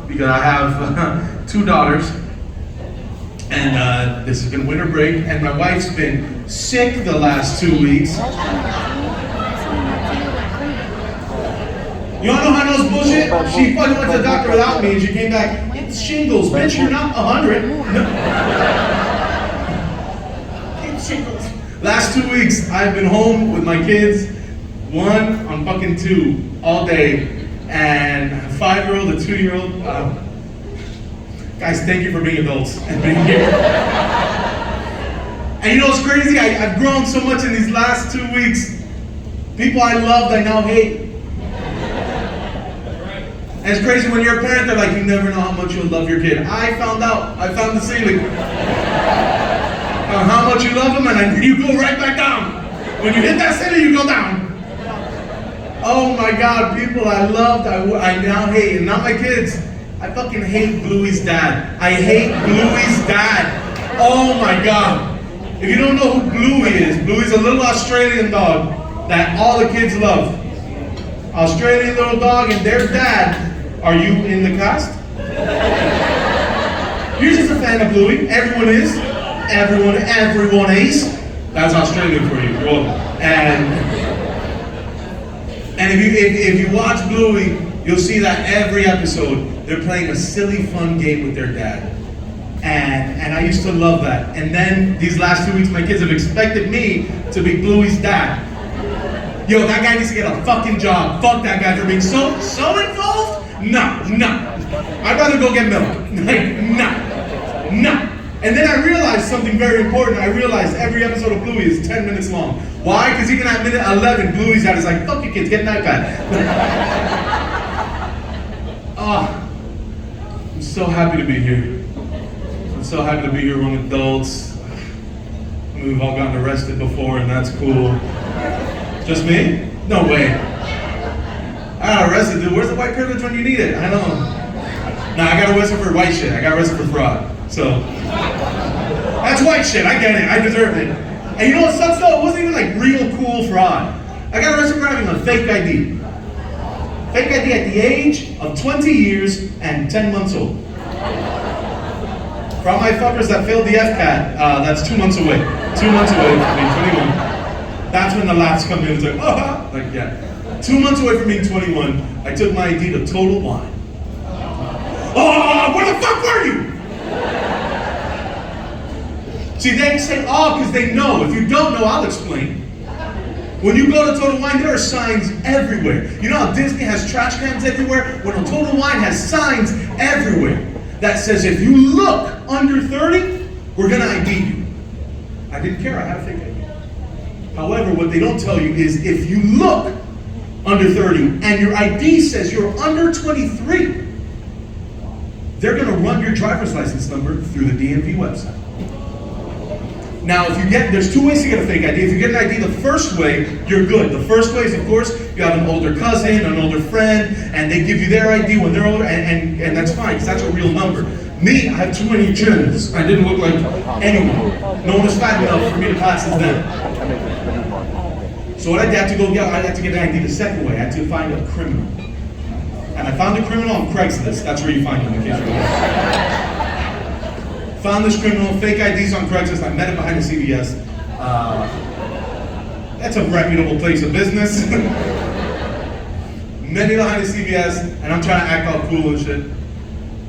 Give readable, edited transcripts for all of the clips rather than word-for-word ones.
Because I have two daughters, and this has been winter break, and my wife's been sick the last 2 weeks. You all know how I know it's bullshit? She fucking went to the doctor without me, and she came back, it's shingles, bitch, you're not 100. No. It's shingles. Last 2 weeks, I've been home with my kids, one on fucking two, all day. And a 5-year-old, a 2-year-old. Guys, thank you for being adults and being here. And you know what's crazy? I've grown so much in these last 2 weeks. People I loved, I now hate. And it's crazy when you're a parent, they're like, you never know how much you'll love your kid. I found out. I found the ceiling. How much you love them, and then you go right back down. When you hit that ceiling, you go down. Oh my God, people I loved, I now hate, and not my kids. I fucking hate Bluey's dad. I hate Bluey's dad. Oh my God. If you don't know who Bluey is, Bluey's a little Australian dog that all the kids love. Australian little dog and their dad. Are you in the cast? You're just a fan of Bluey. Everyone is. Everyone is. That's Australian for you. You're welcome. And if you watch Bluey, you'll see that every episode they're playing a silly, fun game with their dad. And I used to love that. And then these last 2 weeks, my kids have expected me to be Bluey's dad. Yo, that guy needs to get a fucking job. Fuck that guy for being so involved. No. I'd rather go get milk. Like, no. And then I realized something very important. I realized every episode of Bluey is 10 minutes long. Why? Because even at minute 11, Bluey's dad is like, fuck you kids, get an iPad. I'm so happy to be here. I'm so happy to be here among adults. We've all gotten arrested before, and that's cool. Just me? No way. I got arrested, dude. Where's the white privilege when you need it? I don't know. Nah, I got arrested for white shit. I got arrested for fraud. So, that's white shit. I get it. I deserve it. And you know what sucks though? It wasn't even like real cool fraud. I got arrested for having a fake ID. Fake ID at the age of 20 years and 10 months old. For all my fuckers that failed the FCAT, that's 2 months away. 2 months away from being 21. That's when the laughs come in. It's like, oh, like yeah. 2 months away from being 21, I took my ID to Total Wine. Oh, where the fuck were you? See, they say, oh, because they know. If you don't know, I'll explain. When you go to Total Wine, there are signs everywhere. You know how Disney has trash cans everywhere? Well, Total Wine has signs everywhere that says, if you look under 30, we're going to ID you. I didn't care. I had a fake ID. However, what they don't tell you is if you look under 30 and your ID says you're under 23, they're going to run your driver's license number through the DMV website. Now, there's 2 ways to get a fake ID. If you get an ID the first way, you're good. The first way is, of course, you have an older cousin, an older friend, and they give you their ID when they're older, and that's fine, because that's a real number. Me, I have too many chins. I didn't look like anyone. No one was fat enough for me to pass as them. So what I had to go get, I had to get an ID the second way. I had to find a criminal. And I found a criminal on Craigslist. That's where you find them, in case you're wondering. Found this criminal, fake IDs on Craigslist. I met him behind the CVS. That's a reputable place of business. Met him behind the CVS, and I'm trying to act all cool and shit.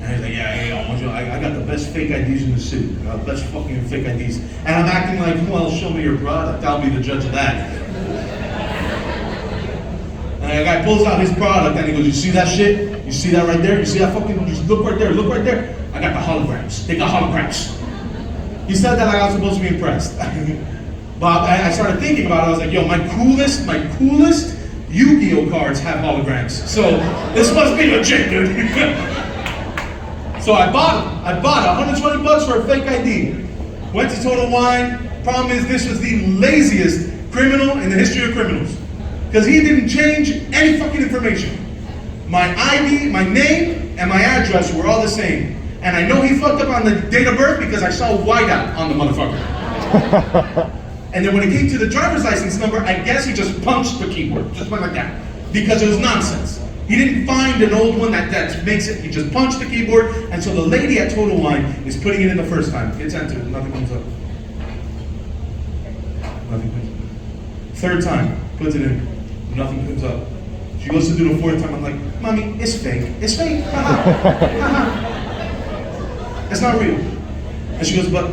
And he's like, I got the best fake IDs in the city. I got the best fucking fake IDs. And I'm acting like, well, show me your product. I'll be the judge of that. And the guy pulls out his product, and he goes, you see that shit? You see that right there? You see that fucking, just look right there, look right there. I got the holograms. They got holograms. He said that like I was supposed to be impressed. But I started thinking about it. I was like, yo, my coolest Yu-Gi-Oh cards have holograms. So this must be legit, dude. So I bought them. I bought $120 for a fake ID. Went to Total Wine. Problem is, this was the laziest criminal in the history of criminals. Because he didn't change any fucking information. My ID, my name, and my address were all the same. And I know he fucked up on the date of birth because I saw whiteout on the motherfucker. And then when it came to the driver's license number, I guess he just punched the keyboard, just went like that. Because it was nonsense. He didn't find an old one that makes it. He just punched the keyboard. And so the lady at Total Wine is putting it in the first time. It's entered. Nothing comes up. Nothing comes up. Third time, puts it in. Nothing comes up. She goes to do the fourth time. I'm like, Mommy, it's fake. It's fake. It's not real. And she goes, but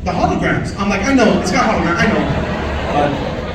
the holograms. I'm like, I know. It's got holograms. I know.